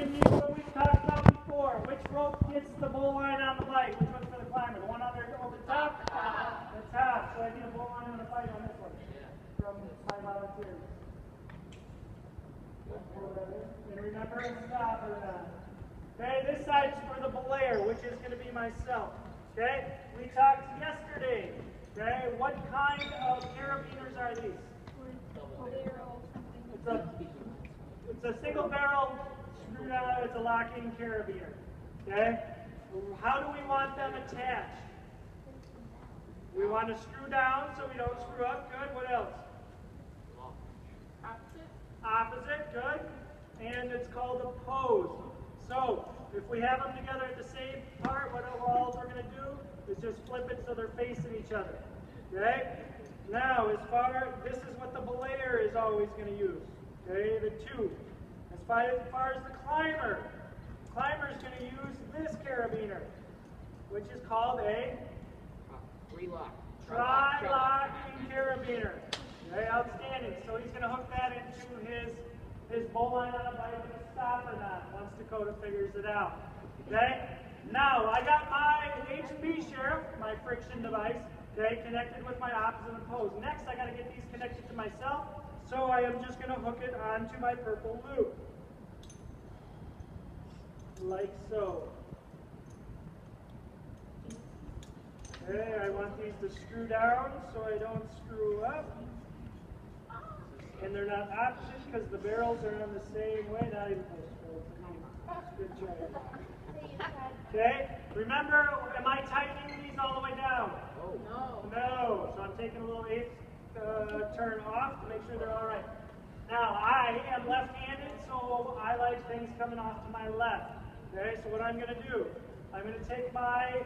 repeat what we talked about before. Which rope gets the bowl line on the bite? Which one's for the climber? The one on there over the top? The top. So I need a bowl line on the bite on this one from my volunteers. And remember, stop or not. Okay, this side's for the belayer, which is going to be myself. Okay, we talked yesterday. Okay, what kind of carabiners are these? It's a single barrel screw down. It's a locking carabiner. Okay, how do we want them attached? We want to screw down so we don't screw up. Good. What else? Opposite. Good. And it's called opposed. So if we have them together at the same part, what all we're going to do is just flip it so they're facing each other. Okay? Now, this is what the belayer is always going to use. Okay, the two. As far as the climber is going to use this carabiner, which is called a tri-locking carabiner. Okay, outstanding. So he's going to hook that into his bowl line on a bite with a stopper knot once Dakota figures it out. Okay? Now, I got my HB Sheriff, my friction device, okay, connected with my opposite and opposed. Next, I got to get these connected to myself, so I am just going to hook it onto my purple loop. Like so. Okay, I want these to screw down so I don't screw up. And they're not opposite because the barrels are on the same way. Not even close. Good job. Okay, remember, am I tightening these all the way down? No. So I'm taking a little eighth turn off to make sure they're all right. Now, I am left-handed, so I like things coming off to my left. Okay, so what I'm going to do, I'm going to take my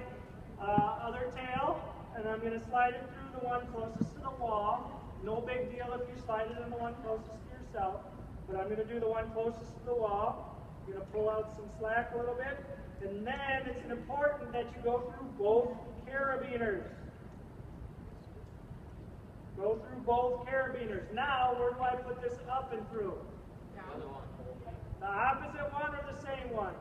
other tail, and I'm going to slide it through the one closest to the wall. No big deal if you slide it in the one closest to yourself, but I'm going to do the one closest to the wall. I'm going to pull out some slack a little bit, and then it's important that you go through both carabiners. Go through both carabiners. Now, where do I put this up and through? The opposite one or the same one?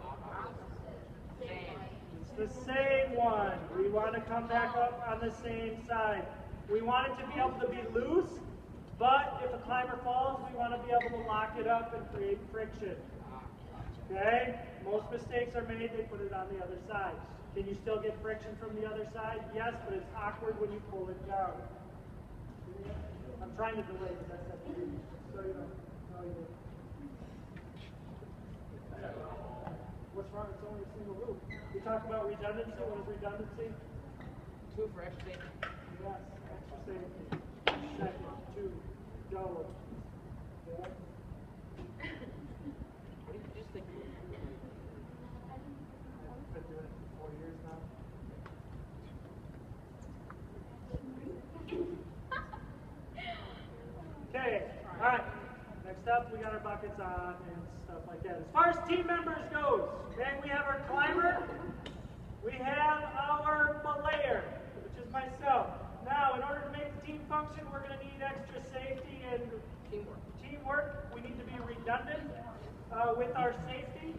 It's the same one. We want to come back up on the same side. We want it to be able to be loose, but if a climber falls, we want to be able to lock it up and create friction. Okay? Most mistakes are made, they put it on the other side. Can you still get friction from the other side? Yes, but it's awkward when you pull it down. I'm trying to delay because I said so you don't know you. What's wrong? It's only a single loop. We talk about redundancy. What is redundancy? Two for extra safety. Yes, extra safety. Second, two, double. Yeah. What do you just think? I've been doing it for 4 years now. Okay, all right. Next up, we got our buckets on and stuff like that. As far as team members goes, okay, we have our climber, we have our belayer, which is myself. Now, in order to make the team function, we're going to need extra safety and teamwork. We need to be redundant with our safety.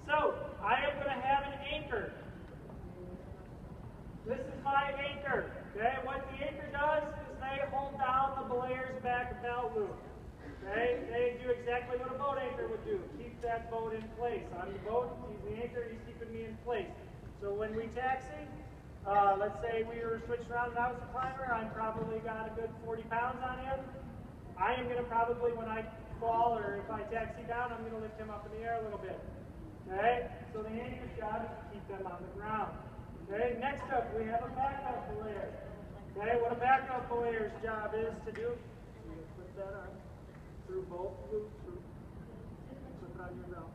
So, I am going to have an anchor. This is my anchor. Okay, what the anchor does is they hold down the belayer's back belt loop. Okay, they do exactly what a boat anchor would do. Keep that boat in place. On the boat, he's the anchor, he's keeping me in place. So when we taxi, let's say we were switched around and I was a climber, I'm probably got a good 40 pounds on him. I am going to probably, when I fall or if I taxi down, I'm going to lift him up in the air a little bit. Okay, so the anchor's job is to keep them on the ground. Okay, next up we have a backup belayer. Okay, what a backup belayer's job is to do, you can put that on through both loops, put it on your belt.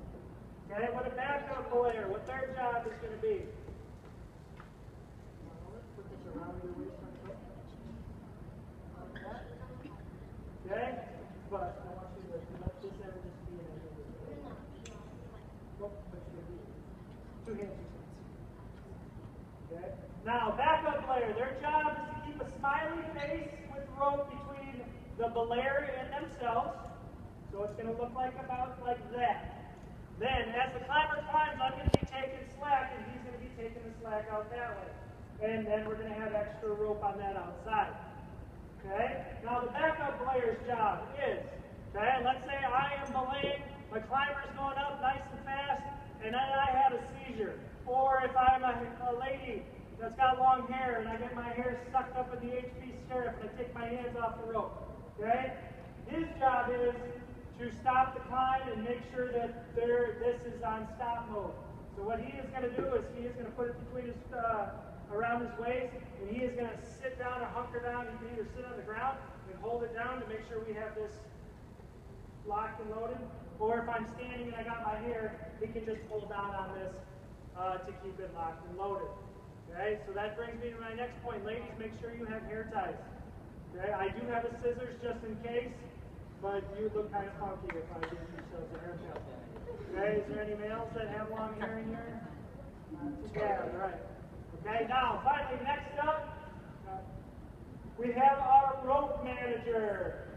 Okay, what a backup belayer, what their job is going to be. Put this around your waist like that. Okay, but I want you to let this ever just be an anchor. Nope, but you can do two hands. Okay. Now, backup belayer, their job is to keep a smiley face with rope between the belayer and themselves. So it's going to look like about like that. Then, as the climber back out that way. And then we're going to have extra rope on that outside. Okay? Now the backup belayer's job is, okay, let's say I am belaying, my climber's going up nice and fast, and then I have a seizure. Or if I'm a lady that's got long hair and I get my hair sucked up in the HP stirrup and I take my hands off the rope. Okay? His job is to stop the climb and make sure that this is on stop mode. So what he is going to do is he is going to put it between his, around his waist, and he is going to sit down or hunker down. He can either sit on the ground and hold it down to make sure we have this locked and loaded, or if I'm standing and I got my hair, he can just pull down on this to keep it locked and loaded. Okay, so that brings me to my next point. Ladies, make sure you have hair ties. Okay, I do have a scissors just in case, but you would look kind of funky if I gave yourselves a haircut. Okay, is there any males that have long hair in here? Not too bad, right. Okay, now, finally, next up, we have our rope manager.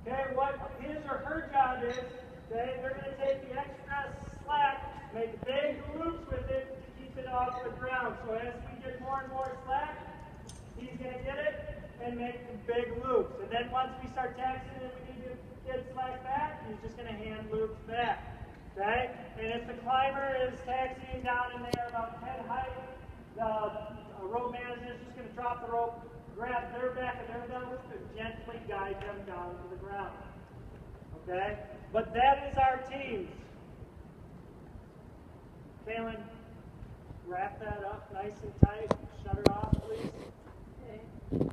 Okay, what his or her job is, okay, they're going to take the extra slack, make big loops with it to keep it off the ground. So as we get more and more slack, he's going to get it and make the big loops. And then once we start taxing and we need to get slack back, he's just going to hand loops back. Okay? And if the climber is taxiing down in there about head height, the rope manager is just going to drop the rope, grab their back of their belt, and gently guide them down to the ground. Okay? But that is our teams. Kaylin, wrap that up nice and tight. Shut it off, please.